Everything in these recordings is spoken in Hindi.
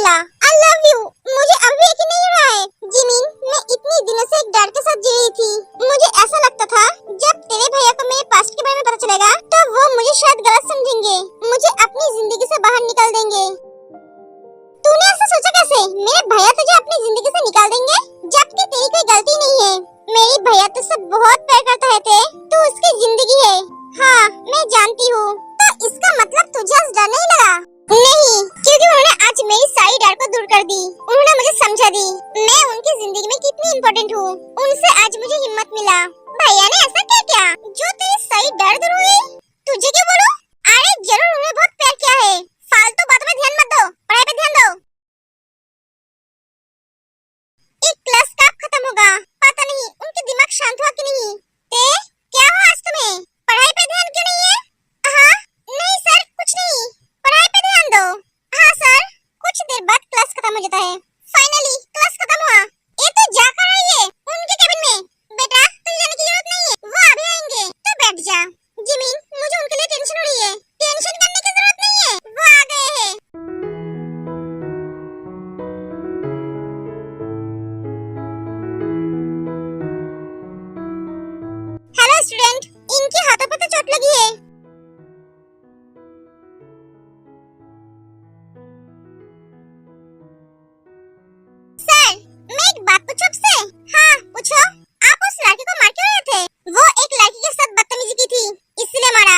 बोला आई लव यू। मुझे अभी यकीन नहीं हो रहा है जिमिन, मैं इतनी दिनों से एक डर के साथ जी रही थी। मुझे ऐसा लगता था जब तेरे भैया को मेरे पास्ट के बारे में पता चलेगा तो वो मुझे शायद गलत समझेंगे, मुझे अपनी जिंदगी से बाहर निकाल देंगे। तूने ऐसा सोचा कैसे? मेरे भैया तुझे अपनी जिंदगी से निकाल देंगे जबकि तेरी कोई गलती नहीं है। मेरी भैया तुझसे बहुत प्यार करता है, तू उसकी जिंदगी है। हाँ मैं जानती हूँ। तो इसका मतलब तुझे आज डर नहीं लगा? नहीं, क्योंकि उन्होंने आज मेरी सारी डर को दूर कर दी। उन्होंने मुझे समझा दी मैं उनकी जिंदगी में कितनी इम्पोर्टेंट हूँ। उनसे आज मुझे हिम्मत मिला। भैया ने ऐसा क्या किया जो तेरी सारी डर दूर हुई? तुझे क्यों बोलूं? अरे जरूर उन्होंने बहुत प्यार किया है। फालतू बातों में ध्यान मत दो, पढ़ाई पे ध्यान दो। एक क्लास कब खत्म होगा पता नहीं, उनके दिमाग शांत हुआ कि नहीं? क्या हुआ आज तुम्हें? पढ़ाई पे ध्यान क्यों नहीं है? हाँ नहीं सर कुछ नहीं, पढ़ाई पे ध्यान दो। हाँ सर। कुछ देर बाद क्लास खत्म हो जाता है। फाइनली क्लास खत्म हुआ। ये तो जा कर रही है उनके केबिन में। बेटा तुझे जाने की जरूरत नहीं है, वो अभी आएंगे, तो बैठ जा। जिमिन मुझे उनके लिए टेंशन हो रही है। टेंशन करने की जरूरत नहीं है, वो आ गए हैं। हेलो स्टूडेंट, इनके हाथों पे तो चोट लगी है। सर मैं एक बात पूछूं आपसे? हाँ पूछो। आप उस लड़के को मार क्यों रहे थे? वो एक लड़की के साथ बदतमीजी की थी इसलिए मारा।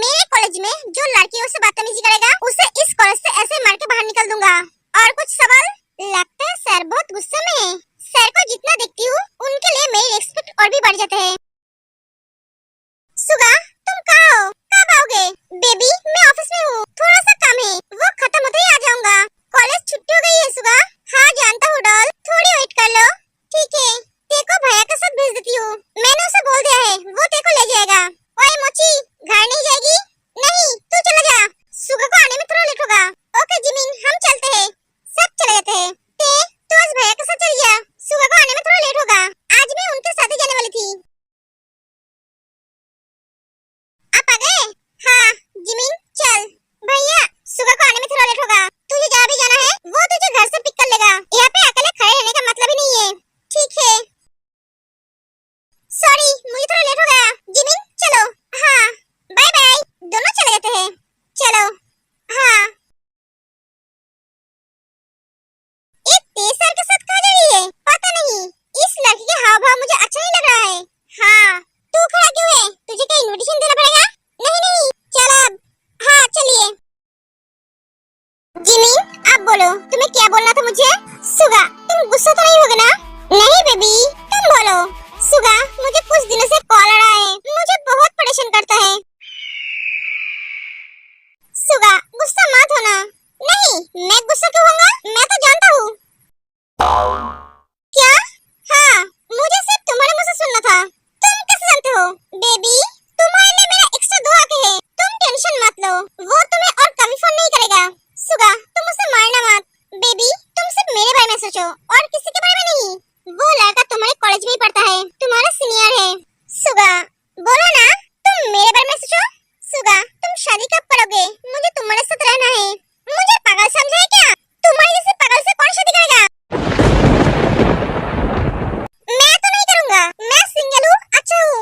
मेरे कॉलेज में जो लड़की उससे बदतमीजी करेगा उसे इस कॉलेज से ऐसे मार के बाहर निकाल दूंगा। और कुछ सवाल? लगता है सर बहुत गुस्से में है। सर को जितना देखती हूँ उनके लिए मेरी रिस्पेक्ट और भी बढ़ जाते हैं। सुगा तुम कहाँ हो? कब आओगे? बेबी मैं ऑफिस में हूँ, थोड़ा सा काम है, वो खत्म होते ही आ जाऊंगा। कॉलेज छुट्टी हो गई है सुगा। हाँ जानता हूँ डॉल, थोड़ी वेट कर लो। ठीक है, तेको भैया के साथ भेज देती हूँ। मैंने उसे बोल दिया है, वो तेको ले जाएगा। ओए मोची घर नहीं जाएगी? नहीं तू चला जा, सुगा को आने में थोड़ा लेट होगा। ओके जिमिन हम चलते हैं। सब चले जाते हैं। तू आज भैया के साथ चली जा, सुगा को आने में थोड़ा लेट होगा। आज मैं उनके साथ ही जाने वाली थी। आप आ गए? हाँ जिमिन चल। भैया सुगा को आने में थोड़ा लेट होगा, तुझे जहाँ भी जाना है वो तुझे घर से पिक कर लेगा। यहाँ पे अकेले खड़े रहने का मतलब ही नहीं है। ठीक है सॉरी मुझे थोड़ा लेट हो गया। जिमिन चलो। हाँ बाय बाय, दोनों चले जाते हैं। चलो। हाँ एक तेज सर के साथ कहाँ जा रही है पता नहीं, इस लड़की के हाव भाव मुझे अच्छा नहीं लग रहा है। हाँ तू खड़ा क्यों है? तुझे क्या इनविटेशन देना पड़ेगा? नहीं नहीं चल अब। हाँ चलिए। जिमिन आप बोलो, तुम्हें क्या बोलना था मुझे? सुगा तुम गुस्सा तो नहीं होगे ना? नहीं बेबी तुम बोलो। सुगा मुझे कुछ दिनों से कॉल आ रहा है, मुझे बहुत परेशान करता है। सुगा गुस्सा मत होना। नहीं मैं गुस्सा क्यों होऊंगा, मैं तो जानता हूँ। क्या? हाँ मुझे सिर्फ तुम्हारे मुंह से सुनना था। तुम कैसे जानते हो? बेबी तुम्हारे लिए मेरा एक्स्ट्रा 2 आंखें हैं, तुम टेंशन मत लो, वो तुम्हें और कभी फोन नहीं करेगा। सुगा तुम उसे मारना मत। बेबी तुम सिर्फ मेरे बारे में सोचो और किसी के बारे में नहीं। वो लड़का तुम्हारे कॉलेज में ही पढ़ता है, तुम्हारा सीनियर है। सुगा बोलो ना, तुम मेरे बारे में सोचो। सुगा तुम शादी कब करोगे? मुझे तुम्हारे साथ रहना है। मुझे पागल समझा है क्या? तुम्हारे जैसे पागल से कौन शादी करेगा? मैं तो नहीं करूंगा, मैं सिंगल हूँ, अच्छा हूँ।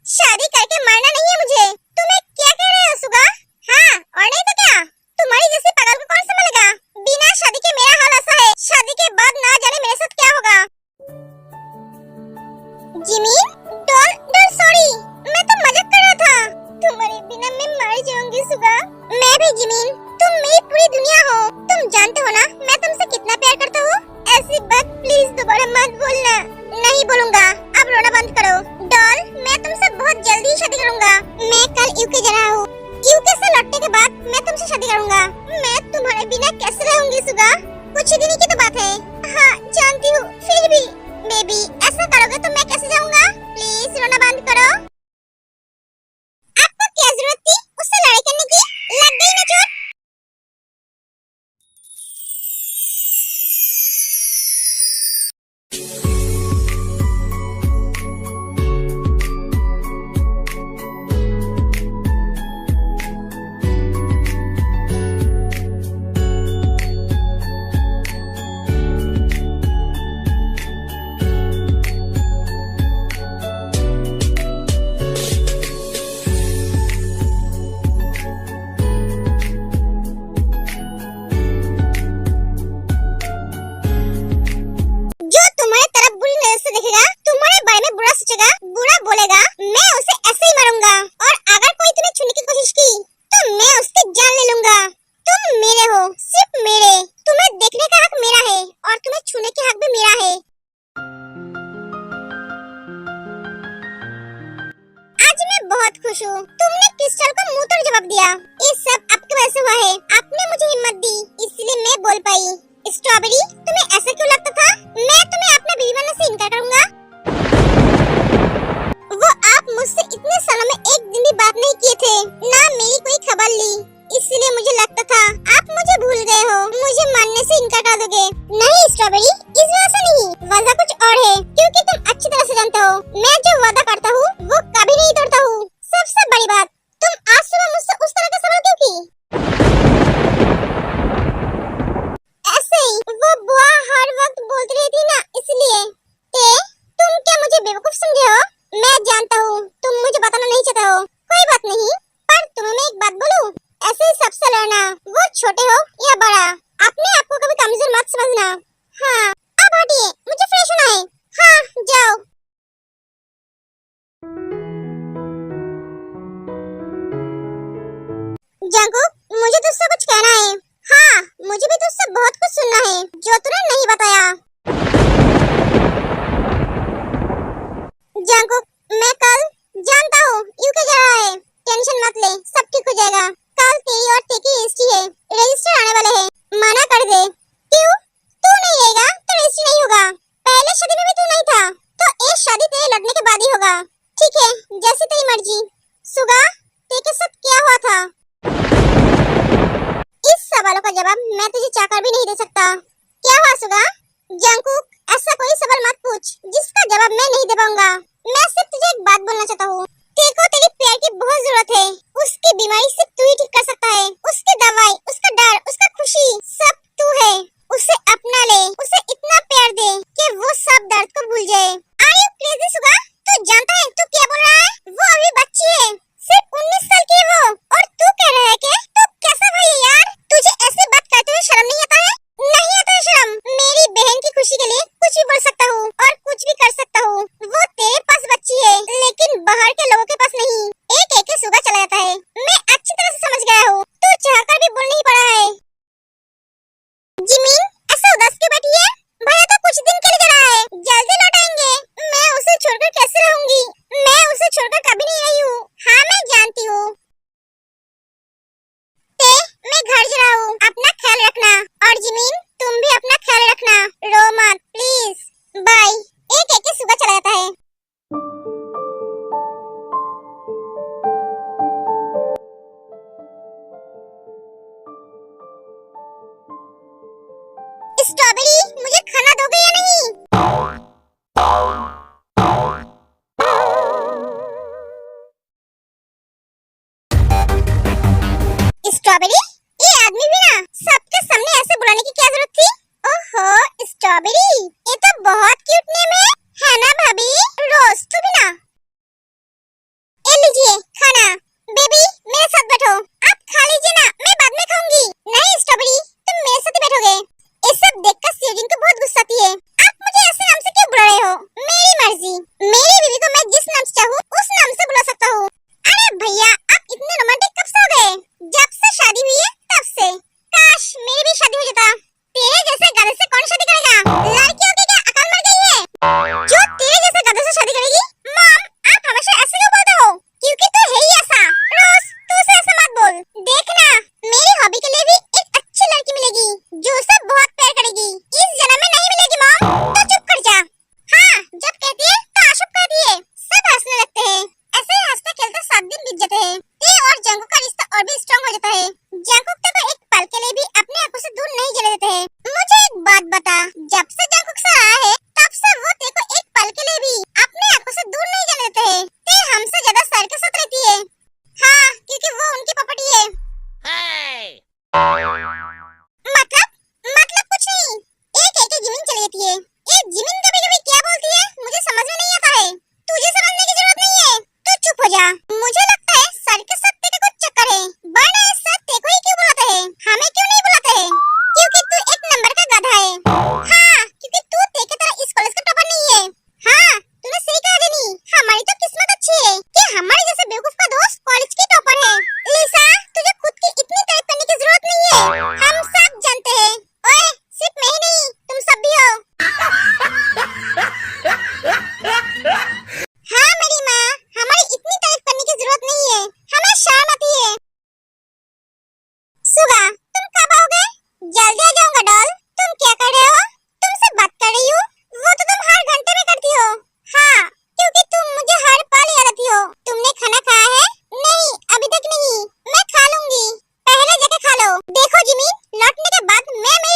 शादी करके मरना नहीं है मुझे। तुम्हें क्या कह रहे हो सुगा? हाँ और नहीं तो क्या, तुम्हारी जैसे पागल को कौन संभालेगा? बिना शादी के मेरा हाल ऐसा है, शादी के बाद ना जाने मेरे साथ क्या होगा। जिमिन डॉल डॉल सॉरी, मैं तो मजाक कर रहा था। तुम्हारे बिना मैं मर जाऊंगी सुगा। मैं भी जिमिन, तुम मेरी पूरी दुनिया हो। तुम जानते हो ना मैं तुमसे कितना प्यार करता हूँ। ऐसी बात प्लीज दोबारा मत बोलना। नहीं बोलूंगा, अब रोना बंद करो। डॉल मैं तुमसे बहुत जल्दी शादी करूंगा। मैं कल यूके जा रहा हूँ, यूके से लौटने के बाद मैं तुमसे शादी करूंगा। मैं तुम्हारे बिना कैसे रहूंगी सुगा? कुछ ही दिन की तो बात है। हाँ जानती हूँ, फिर भी बेबी ऐसा करोगे तो मैं कैसे जाऊंगा? प्लीज रोना बंद करो। आपको क्या जरूरत थी उससे लड़ाई करने की? लग गई ना चोट? स्ट्रॉबेरी, तुम्हें ऐसा क्यों लगता था मैं तुम्हें अपना बीवी बनने से इनकार करूंगा? वो आप मुझसे इतने सालों में एक दिन भी बात नहीं किए थे, ना मेरी कोई खबर ली, इसलिए मुझे लगता था आप मुझे भूल गए हो, मुझे मानने से इनकार कर दोगे। नहीं स्ट्रॉबेरी, इस वजह से नहीं, वजह कुछ और है, क्योंकि तुम अच्छी तरह से जानते हो मैं जो वादा करता हूँ वो कभी नहीं तोड़ता हूँ। सबसे बड़ी बात, तुम आज सुबह मुझसे उस तरह का सवाल क्यों की? ऐसे ही वो बुआ हर वक्त बोलती रहती ना, इसलिए। तुम क्या मुझे बेवकूफ समझे हो? मैं जानता हूँ तुम मुझे बताना नहीं चाहते हो, कोई बात नहीं, पर तुम्हें मैं एक बात बोलूं, ऐसे ही सबसे लड़ना, वो छोटे हो या बड़ा, अपने आप को कभी कमजोर मत समझना। हाँ अब हटिए, मुझे फ्रेश होना है। हाँ जाओ। जंकुक, मुझे तुझसे कुछ कहना है। हाँ मुझे भी तुझसे बहुत कुछ सुनना है जो तूने नहीं बताया। जंकुक, मैं कल जानता हूँ यूके जा रहा है, टेंशन मत ले, सब ठीक हो जाएगा। कल तेरी और टेकी रजिस्ट्री है, रजिस्टर आने वाले हैं, मना कर दे। क्यों? तू नहीं रहेगा तो रजिस्ट्री नहीं होगा। पहले शादी में भी तू नहीं था, तो एक शादी तेरे लड़ने के बाद ही होगा। ठीक है, जैसे तेरी मर्जी। सुगा, तेरे साथ क्या हुआ था? इस सवालों का जवाब मैं तुझे चाहकर भी नहीं दे सकता। क्या हुआ सुगा? जंकुक, ऐसा कोई सवाल मत पूछ जिसका जवाब मैं नहीं दे पाऊंगा। मैं सिर्फ तुझे एक बात बोलना चाहता हूँ, तेरे को तेरी प्यार की बहुत जरूरत है, उसकी बीमारी सिर्फ तू ही ठीक कर सकता है, उसकी दवाई, उसका डर, उसका खुशी सब तू है। उसे अपना ले, उसे इतना प्यार दे कि वो सब दर्द को भूल जाए। Are you crazy सुगा? तू जानता है तू क्या बोल रहा है? वो अभी बच्ची है, सिर्फ 19 साल की है वो, और तू कह रहा है कि तू कैसा भाई है यार? तुझे ऐसी बात कहते हुए शर्म नहीं आता है? नहीं आता है शर्म? मेरी बहन की खुशी के लिए कुछ भी बोल सकता हूँ और कुछ भी कर सकता हूँ। वो तेरे पास बच्ची है, लेकिन बाहर के लोगों के पास नहीं। एक एक के सुगा चला जाता है, मैं अच्छी तरह से समझ गया हूँ, तू चाहकर भी बोल नहीं पड़ा है। जिमीन, ऐसा उदास क्यों बैठी है? भैया तो कुछ दिन के लिए जा रहा है, जल्दी लौट आएंगे। मैं उसे छोड़कर कैसे रहूंगी? मैं उसे छोड़कर कभी नहीं रही हूँ। हाँ मैं जानती हूँ। मैं घर जा रहा हूँ, अपना ख्याल रखना, और जिमीन तुम भी अपना ख्याल रखना, रो मत प्लीज, बाय। एक एक के सुगा चला जाता है। स्ट्रॉबेरी, मुझे खाना दोगे या नहीं? स्ट्रॉबेरी, ये आदमी भी ना सबके सामने ऐसे बुलाने की क्या जरूरत थी? ओहो स्ट्रॉबेरी, ये तो बहुत क्यूट नेम है ना भाभी? रोज तू भी ना। ये लीजिए खाना। बेबी मेरे साथ बैठो, आप खा लीजिए ना, मैं बाद में खाऊंगी। नहीं स्ट्रॉबेरी, तुम मेरे साथ ही बैठोगे। ये सब देखकर सीजन को बहुत गुस्सा आती है। आप मुझे ऐसे नाम से क्यों बुला रहे हो? मेरी मर्जी, मेरी बीवी को मैं जिस नाम से चाहूँ उस नाम से बुला सकता हूँ। अरे भैया, आप इतने रोमांटिक कब से हो गए? जब से शादी हुई है तब से। काश मेरी भी शादी हो जाता। तेरे जैसे गधे से कौन शादी करेगा? लड़कियों की क्या अकल मर गई है जो तेरे जैसे गधे से शादी करेगी? मॉम, आप हमेशा ऐसे क्यों बोलते हो? क्योंकि तू है ही ऐसा। रोज तू उसे ऐसा मत बोल। देखना, मेरी हॉबी के लिए भी एक अच्छी लड़की मिलेगी जो उसे बहुत प्यार करेगी। इस जन्म में नहीं मिलेगी मॉम, तो चुप कर जा। हाँ, जब कहती है तो अशुभ कहती है। सब हंसने लगते हैं, ऐसे ही हंसते खेलते 7 दिन बीत जाते हैं। ते और जंकुक का रिश्ता और भी स्ट्रांग हो जाता है। जंकुक तो एक पल के लिए भी अपने आंखों से दूर नहीं चले देते हैं। मुझे एक बात बता, जब से जंकुक से आया है तब से वो ते को एक पल के लिए भी अपने आंखों से दूर नहीं जाने देते हैं। ते हमसे ज्यादा सर के साथ रहती है। हाँ, क्योंकि वो उनकी प्रॉपर्टी है। मतलब कुछ नहीं। एक एक जिमिन चली जाती है। ये जिमिन कभी कभी क्या बोलती है मुझे समझ में नहीं आता है। तुझे समझने की जरूरत नहीं है, तू चुप हो जा। मुझे लगता है सर के साथ तेरे को चक्कर है, वरना इस साथ तेरे को ही क्यों बुलाते हैं? हमें क्यों नहीं बुलाते हैं? क्योंकि तू एक नंबर का गधा है। हाँ,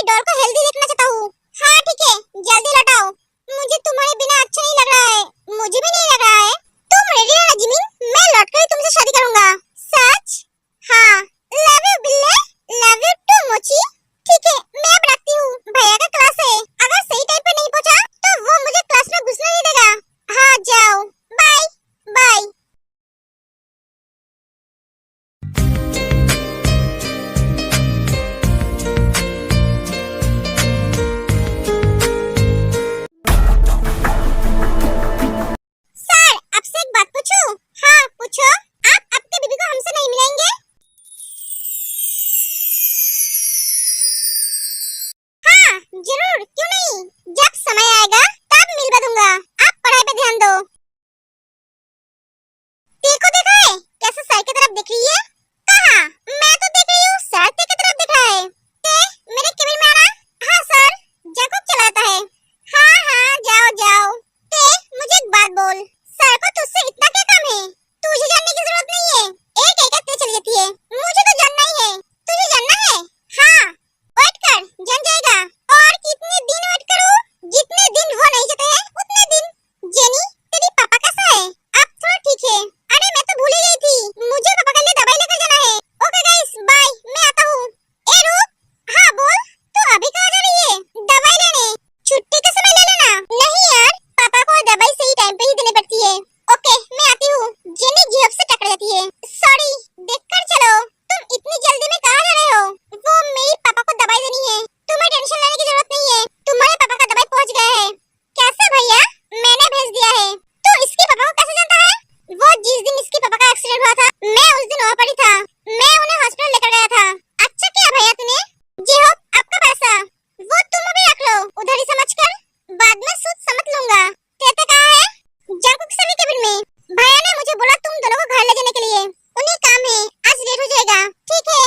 डॉल को हेल्दी देखना चाहता हूँ। हाँ ठीक है, जल्दी लौटाओ। मुझे तुम्हारे बिना अच्छा नहीं लग रहा है। मुझे भी नहीं लग रहा है। तुम रेडी रहना जिमिन, मैं लौटकर ही तुमसे शादी करूंगा। सच? हाँ। लव यू बिल्ले, लव यू टू मोची। ठीक है, मैं अब रखती हूँ, भैया का क्लास है। अगर सही टाइम पे नहीं पहुँचा तो वो मुझे क्लास में घुसने नहीं देगा। हाँ जाओ, बाय बाय। सर, आपसे एक बात पूछूं? हाँ पूछो। आप आपके बीबी को हमसे नहीं मिलाएंगे? हाँ जरूर, क्यों नहीं। जब समय आएगा तब मिलवा दूंगा। आप पढ़ाई पे ध्यान दो। देखो देखा है कैसे सर की तरफ देख रही है? कहाँ? मैं तो देख रही हूँ सर की तरफ देख रहा है। ते, मेरे केबिन में आना। हाँ सर, जैकब चलाता है। हाँ हाँ जाओ जाओ। ते, मुझे एक बात बोल, सर को तुझसे इतना क्या काम है? तुझे जानने की जरूरत नहीं है। एक एक करके चली जाती है। मुझे तो जानना ही है। तुझे जानना है? हाँ, वेट कर, जान जाएगा। और कितने दिन वेट करूं? जितने दिन वो नहीं चाहते हैं उतने दिन। जेनी, तेरी पापा कैसा है? अब थोड़ा ठीक है। अरे मैं तो भूल ही गई थी, मुझे पापा के लिए दवाई लेकर जाना है। ओके गाइस, बाय, मैं आता हूँ। ए रूप, हाँ बोल, तू अभी कहाँ जा रही है? दवाई लेने। छुट्टी का समय ले लेना। नहीं यार, पापा को दवाई सही टाइम पे ही देनी पड़ती है। ओके, मैं आती हूँ। जेनी झेप से टकरा जाती है। सॉरी, देखकर चलो। तुम इतनी जल्दी में कहाँ जा रहे हो? वो मेरे पापा को दवाई देनी है। तुम्हें टेंशन लेने की जरूरत नहीं है, तुम्हारे पापा का दवाई पहुँच गया है। कैसे भैया? मैंने भेज दिया है। तो इसके पापा को कैसे जानता है? वो जिस दिन इसके पापा का एक्सीडेंट हुआ था, मैं उस दिन वहाँ पर ही था। मैं उन्हें हॉस्पिटल लेकर गया था। अच्छा किया भैया तूने। जी हो, आपका पैसा वो तुम अभी रख लो उधर ही समझकर। बाद में सूद समझ लूंगा। कहते कहाँ है? जंकुक सभी केबिन में। भैया ने मुझे बोला तुम दोनों को घर ले जाने के लिए। उन्हें काम है, आज लेट हो जाएगा। ठीक है।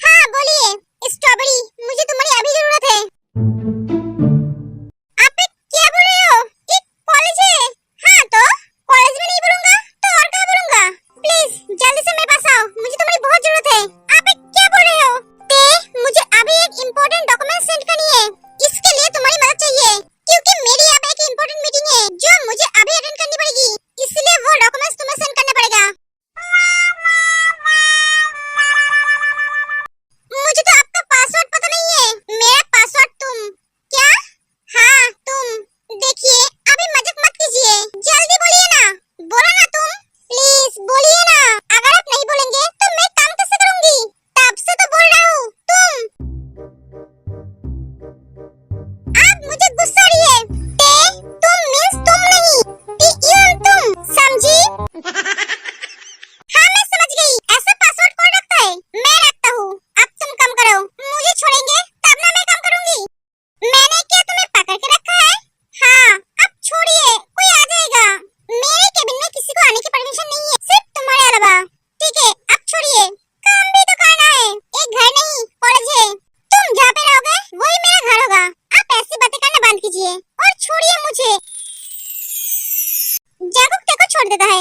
हाँ बोलिए। स्ट्रॉबेरी, मुझे तुम्हारी अभी जरूरत है। आप ये क्या बोल रहे हो? ये कॉलेज है। हाँ तो कॉलेज में नहीं बोलूंगा तो और कहाँ बोलूंगा? प्लीज जल्दी से मेरे पास आओ, मुझे तुम्हारी बहुत जरूरत है। आप ये क्या बोल रहे हो? ते, मुझे अभी एक इम्पोर्टेंट डॉक्यूमेंट सेंड करनी है। इसके लिए तुम्हारी मदद चाहिए, क्योंकि मेरी यहाँ पे एक इम्पोर्टेंट मीटिंग है जो मुझे अभी अटेंड करनी पड़ेगी। इसलिए वो डॉक्यूमेंट्स तुम्हें सेंड करना पड़ेगा। मुझे तो आपका पासवर्ड पता नहीं है। मेरा पासवर्ड तुम क्या? हाँ तुम। देखिए अभी मजाक मत कीजिए, जल्दी बोलिए ना। बोलो ना तुम, प्लीज बोलिए ना। अगर आप नहीं बोलेंगे तो मैं काम कैसे करूंगी? तब से तो बोल रहा हूँ तुम। अब मुझे गुस्सा आ रही है। ते, तुम मींस तुम नहीं, टी यू एम तुम, समझी? हाँ मैं समझ गई। ऐसा पासवर्ड कौन रखता है? मैं रखता हूँ। अब तुम काम करो, मुझे छोड़ेंगे तब ना मैं काम करूंगी। मैंने क्या तुम्हें पकड़ के रखा है? हाँ, अब छोड़िए, कोई आ जाएगा। मेरे केबिन में किसी को आने की परमिशन नहीं है, सिर्फ तुम्हारे अलावा। ठीक है, अब छोड़िए, काम भी तो करना है। एक घर नहीं, कॉलेज है। तुम जहाँ पे रहोगे वही मेरा घर होगा। आप ऐसी बातें करना बंद कीजिए और छोड़िए मुझे। जागरूक को छोड़ देता है।